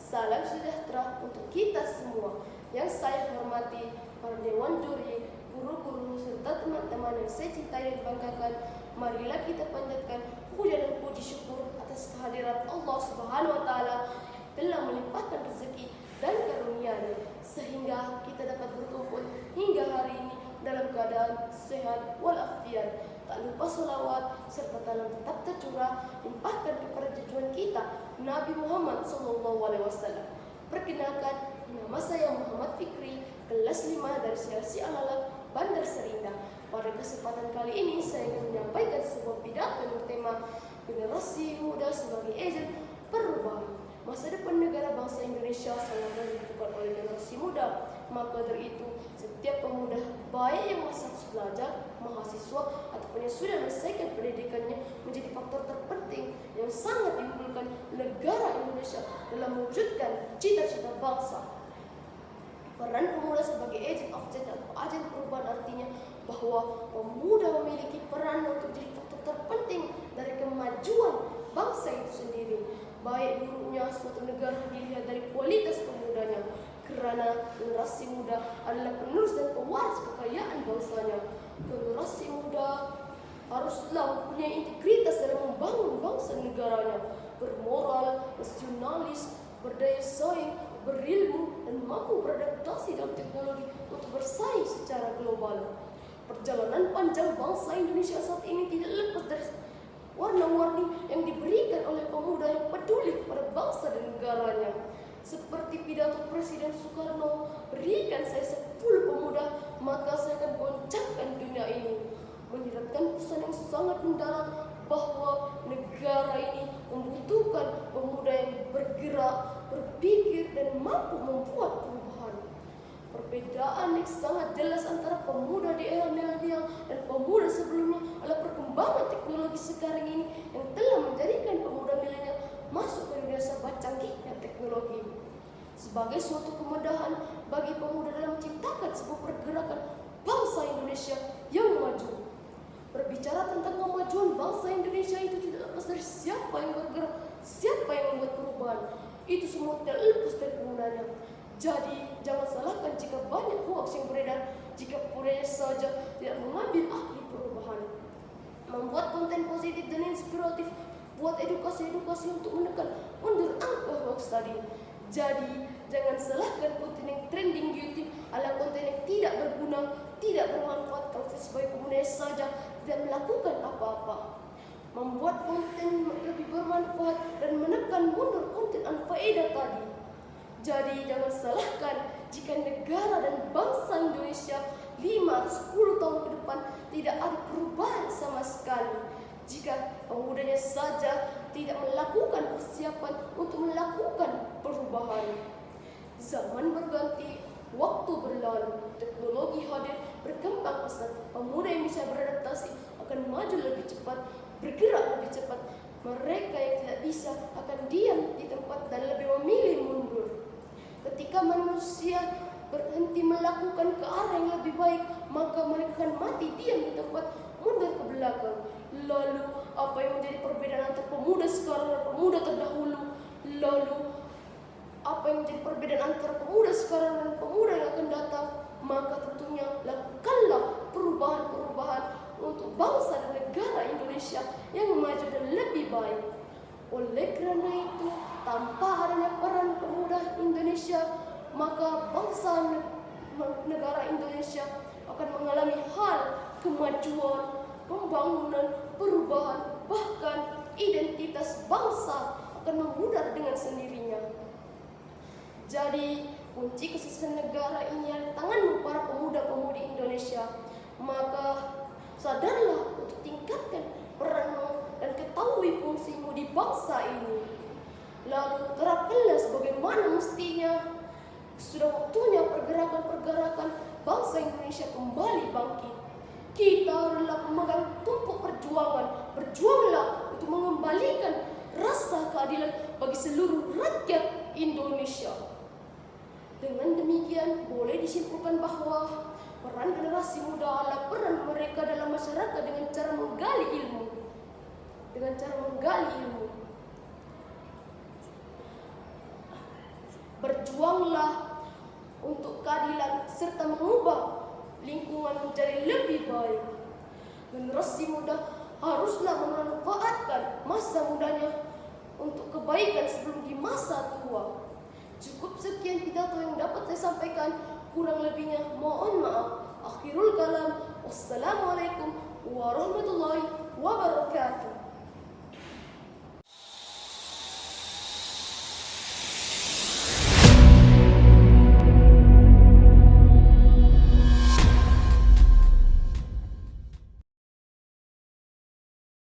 Salam sejahtera untuk kita semua. Yang saya hormati para dewan juri, guru-guru, serta teman-teman yang saya cintai dan banggakan. Marilah kita panjatkan puja dan puji syukur atas kehadiran Allah Subhanahu wa Ta'ala telah melimpahkan rezeki dan karunia-Nya sehingga kita dapat berkumpul hingga hari ini dalam keadaan sehat walafiat. Tak lupa salawat serta salam tetap tercurah limpahkan kepada junjungan kita Nabi Muhammad SAW. Perkenalkan, nama saya Muhammad Fikri, kelas 5 dari CLC Al-Alat, Bandar Serindah. Pada kesempatan kali ini saya akan menyampaikan sebuah pidato yang bertema generasi muda sebagai agen perubahan. Masa depan negara bangsa Indonesia sangat ditentukan oleh generasi muda. Maka dari itu, setiap pemuda baik yang masih belajar, mahasiswa ataupun yang sudah menyelesaikan pendidikannya menjadi faktor terpenting yang sangat diunggulkan negara Indonesia dalam mewujudkan cita-cita bangsa. Peran pemuda sebagai agent of change atau agen perubahan artinya bahwa pemuda memiliki peran untuk jadi faktor terpenting dari kemajuan bangsa itu sendiri. Baik buruknya suatu negara dilihat dari kualitas pemudanya, kerana generasi muda adalah penerus dan pewaris kekayaan bangsanya. Generasi muda haruslah mempunyai integritas dalam membangun bangsa negaranya, bermoral, nasionalis, berdaya saing, berilmu, dan mampu beradaptasi dalam teknologi untuk bersaing secara global. Perjalanan panjang bangsa Indonesia saat ini tidak lepas dari warna-warni yang diberikan oleh pemuda yang peduli kepada bangsa dan negaranya. Seperti pidato Presiden Soekarno, berikan saya 10 pemuda, maka saya akan goncangkan dunia ini. Menyiratkan pesan yang sangat mendalam bahwa negara ini membutuhkan pemuda yang bergerak, berpikir, dan mampu membuat perubahan. Perbedaan yang sangat jelas antara pemuda di era milenial dan pemuda sebelumnya adalah perkembangan teknologi sekarang ini yang telah menjadikan pemuda milenial masuk ke dunia serba canggihnya teknologi. Sebagai suatu kemudahan bagi pemuda dalam menciptakan sebuah pergerakan bangsa Indonesia yang maju. Berbicara tentang kemajuan bangsa Indonesia itu tidak lepas dari siapa yang bergerak, siapa yang membuat perubahan. Itu semua tidak lepas dari pemudanya. Jadi, jangan salahkan jika banyak hoax yang beredar, jika pemudanya saja tidak mengambil ahli perubahan. Membuat konten positif dan inspiratif, buat edukasi-edukasi untuk menekan mundur angka hoax tadi. Jadi, jangan salahkan konten yang trending di YouTube adalah konten yang tidak berguna, tidak bermanfaat kalau sebagai pemuda saja tidak melakukan apa-apa. Membuat konten lebih bermanfaat dan menekan mundur konten anfaedah tadi. Jadi jangan salahkan jika negara dan bangsa Indonesia 5 atau 10 tahun ke depan tidak ada perubahan sama sekali. Jika pemudanya saja tidak melakukan persiapan untuk melakukan perubahan. Zaman berganti, waktu berlalu, teknologi hadir, berkembang pesat. Pemuda yang bisa beradaptasi akan maju lebih cepat, bergerak lebih cepat. Mereka yang tidak bisa akan diam di tempat dan lebih memilih mundur. Ketika manusia berhenti melakukan ke arah yang lebih baik, maka mereka akan mati diam di tempat, mundur ke belakang. Lalu, apa yang menjadi perbedaan antara pemuda sekarang dan pemuda terdahulu? Lalu, apa yang menjadi perbedaan antara pemuda sekarang dan pemuda yang akan datang? Maka tentunya lakukanlah perubahan-perubahan untuk bangsa dan negara Indonesia yang maju dan lebih baik. Oleh kerana itu, tanpa adanya peran pemuda Indonesia, maka bangsa negara Indonesia akan mengalami hal kemajuan, pembangunan, perubahan, bahkan identitas bangsa akan memudar dengan sendirinya. Jadi, kunci kesuksesan negara ini ada di tanganmu para pemuda-pemudi Indonesia. Maka sadarlah untuk tingkatkan peranmu dan ketahui fungsimu di bangsa ini. Lalu terapkanlah sebagaimana mestinya. Sudah waktunya pergerakan-pergerakan bangsa Indonesia kembali bangkit. Kita adalah pemegang tumpuk perjuangan. Berjuanglah untuk mengembalikan rasa keadilan bagi seluruh rakyat Indonesia. Dengan demikian, boleh disimpulkan bahwa peran generasi muda adalah peran mereka dalam masyarakat dengan cara menggali ilmu. berjuanglah untuk keadilan serta mengubah lingkungan menjadi lebih baik. Generasi muda haruslah memanfaatkan masa mudanya untuk kebaikan sebelum di masa tua. Cukup sekian pidato yang dapat saya sampaikan, kurang lebihnya mohon maaf. Akhirul kalam, wassalamualaikum warahmatullahi wabarakatuh.